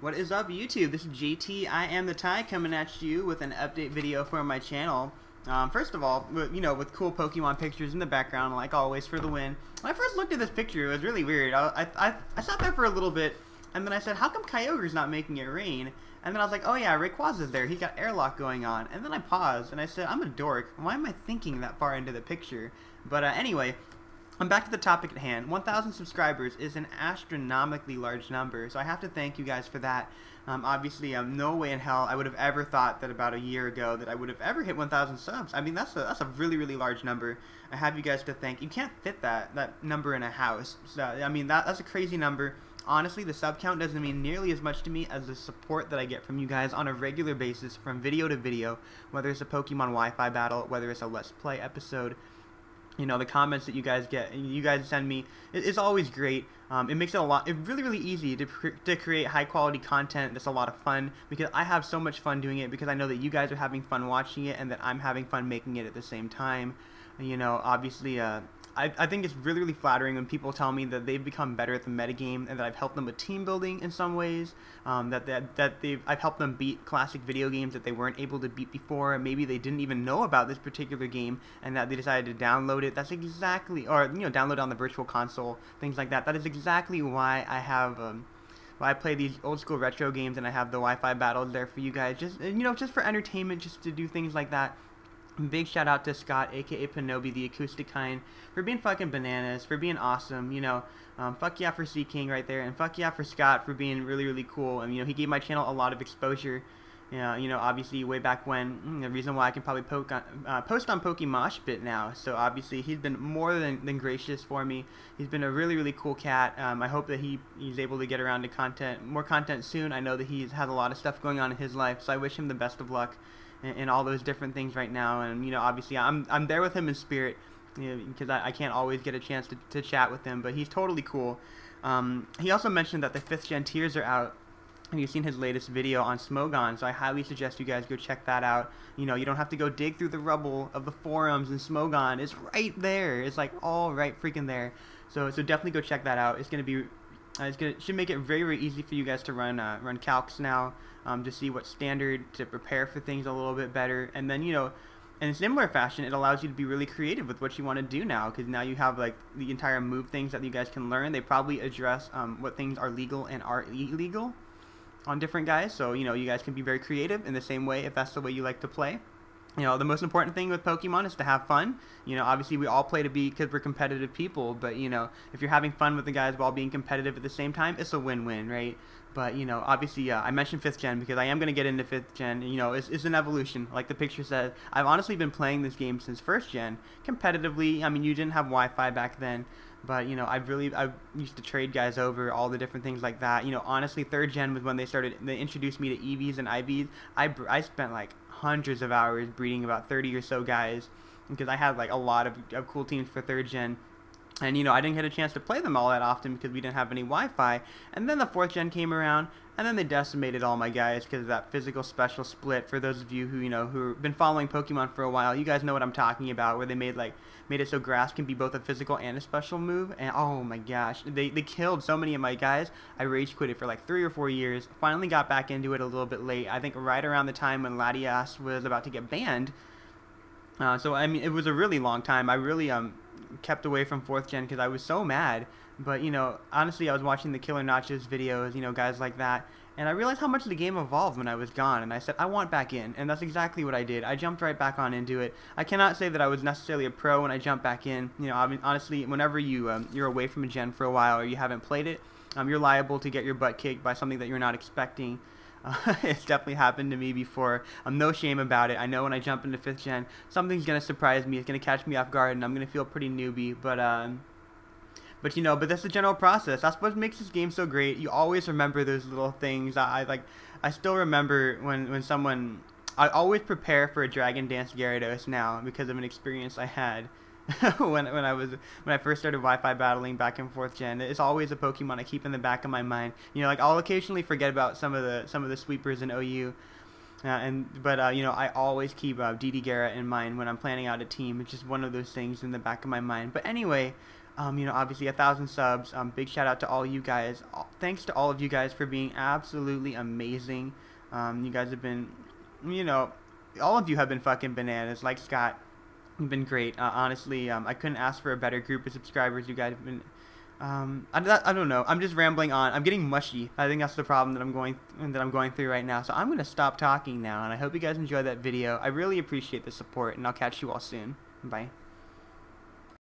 What is up, YouTube? This is JT, I am the tie, coming at you with an update video for my channel. First of all, with cool Pokemon pictures in the background, like always, for the win. When I first looked at this picture, it was really weird. I sat there for a little bit, and then I said, how come Kyogre's not making it rain? And then I was like, oh yeah, Rayquaza's there, he's got airlock going on. And then I paused, and I said, I'm a dork. Why am I thinking that far into the picture? But anyway, I'm back to the topic at hand. 1,000 subscribers is an astronomically large number, so I have to thank you guys for that. Obviously, no way in hell I would have ever thought that about a year ago that I would have ever hit 1,000 subs. I mean, that's a really, really large number. I have you guys to thank. You can't fit that number in a house. So, I mean, that's a crazy number. Honestly, the sub count doesn't mean nearly as much to me as the support that I get from you guys on a regular basis from video to video, whether it's a Pokemon Wi-Fi battle, whether it's a Let's Play episode. You know, the comments that you guys get, you guys send me, it's always great. It makes it really, really easy to create high quality content that's a lot of fun, because I have so much fun doing it, because I know that you guys are having fun watching it, and that I'm having fun making it at the same time. You know, obviously, I think it's really, really flattering when people tell me that they've become better at the metagame and that I've helped them with team building in some ways, I've helped them beat classic video games that they weren't able to beat before. Maybe they didn't even know about this particular game and that they decided to download it. That's exactly, or download it on the virtual console, things like that. That is exactly why I have why I play these old school retro games, and I have the Wi-Fi battles there for you guys, just just for entertainment, just to do things like that. Big shout out to Scott, aka Panobi, the acoustic kind, for being fucking bananas, for being awesome. Fuck yeah for Sea King right there, and fuck yeah for Scott for being really, really cool. And he gave my channel a lot of exposure. Obviously way back when, the reason why I can probably post on Pokemoshpit now. So obviously he's been more than gracious for me. He's been a really, really cool cat. I hope that he's able to get around to more content soon. I know that he's had a lot of stuff going on in his life, so I wish him the best of luck in all those different things right now. And obviously I'm there with him in spirit, because I can't always get a chance to chat with him, but he's totally cool. He also mentioned that the 5th gen tiers are out, and you've seen his latest video on Smogon, so I highly suggest you guys go check that out. You don't have to go dig through the rubble of the forums, and Smogon is right there. It's like all right freaking there. So definitely go check that out. It's gonna be should make it very, very easy for you guys to run calcs now, to see what standard to prepare for things a little bit better. And then in a similar fashion, it allows you to be really creative with what you want to do now, because now you have like the entire move things that you guys can learn. They probably address what things are legal and are illegal on different guys, so you guys can be very creative in the same way if that's the way you like to play. The most important thing with Pokemon is to have fun. Obviously we all play to be, because we're competitive people, but if you're having fun with the guys while being competitive at the same time, it's a win-win, right? But obviously I mentioned 5th gen because I am going to get into 5th gen. It's an evolution, like the picture says. I've honestly been playing this game since 1st gen competitively. I mean, you didn't have Wi-Fi back then, but I used to trade guys over, all the different things like that. Honestly, 3rd gen was when they introduced me to EVs and IVs. I spent like hundreds of hours breeding about 30 or so guys, because I had like a lot of cool teams for 3rd gen. And I didn't get a chance to play them all that often because we didn't have any Wi-Fi. And then the 4th gen came around, and then they decimated all my guys because of that physical special split. For those of you who who've been following Pokemon for a while, you guys know what I'm talking about, where they made it so grass can be both a physical and a special move. And oh my gosh, they killed so many of my guys. I rage quitted for like 3 or 4 years. Finally got back into it a little bit late. I think right around the time when Latias was about to get banned. So I mean, it was a really long time. I really kept away from 4th gen because I was so mad. But honestly, I was watching the Killer Nachos videos, guys like that, and I realized how much the game evolved when I was gone, and I said I want back in, and that's exactly what I did. I jumped right back on into it. I cannot say that I was necessarily a pro when I jumped back in. I mean, honestly, whenever you're away from a gen for a while or you haven't played it, you're liable to get your butt kicked by something that you're not expecting. It's definitely happened to me before. I'm no shame about it. I know when I jump into 5th gen, something's gonna surprise me. It's gonna catch me off guard, and I'm gonna feel pretty newbie. But that's the general process. That's what makes this game so great. You always remember those little things. I still remember when someone. I always prepare for a Dragon Dance Gyarados now because of an experience I had. when I first started Wi-Fi battling back in 4th gen. It's always a Pokemon I keep in the back of my mind. I'll occasionally forget about some of the sweepers in OU, but I always keep DD Gara in mind when I'm planning out a team. It's just one of those things in the back of my mind. But anyway, You know, obviously 1,000 subs. Big shout out to all you guys. Thanks to all of you guys for being absolutely amazing. You guys have been, you know, all of you have been fucking bananas. Like Scott, you've been great. Honestly, I couldn't ask for a better group of subscribers. You guys have been. I don't know. I'm just rambling on. I'm getting mushy. I think that's the problem that I'm going through right now. So I'm gonna stop talking now, and I hope you guys enjoyed that video. I really appreciate the support, and I'll catch you all soon. Bye.